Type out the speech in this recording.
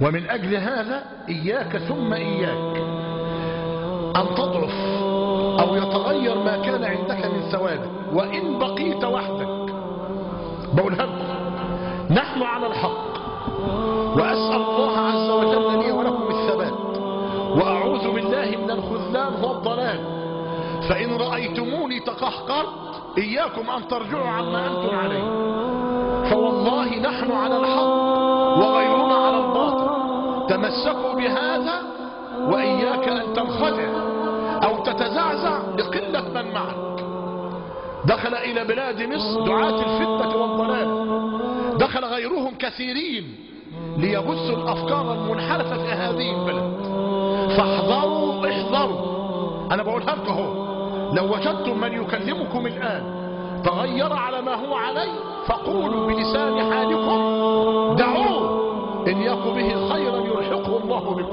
ومن أجل هذا إياك ثم إياك أن تضعف أو يتغير ما كان عندك من ثوابت، وإن بقيت وحدك. بقولها لكم نحن على الحق، وأسأل الله عز وجل لي ولكم الثبات، وأعوذ بالله من الخذلان والضلال. فإن رأيتموني تقهقرت إياكم أن ترجعوا عما أنتم عليه، فوالله نحن على الحق وغيرنا على الباطل. تمسكوا بهذا، وإياك أن تنخدع أو تتزعزع لقلة من معك. دخل إلى بلاد مصر دعاة الفتنة والضلال، دخل غيرهم كثيرين ليبثوا الأفكار المنحرفة في هذه البلد، فاحذروا احذروا. أنا بقولها لكم اهو، لو وجدتم من يكلمكم الآن تغير على ما هو عليه فقولوا بلسان حالكم دعوه، إن يك به خيرا يلحقه الله بكم.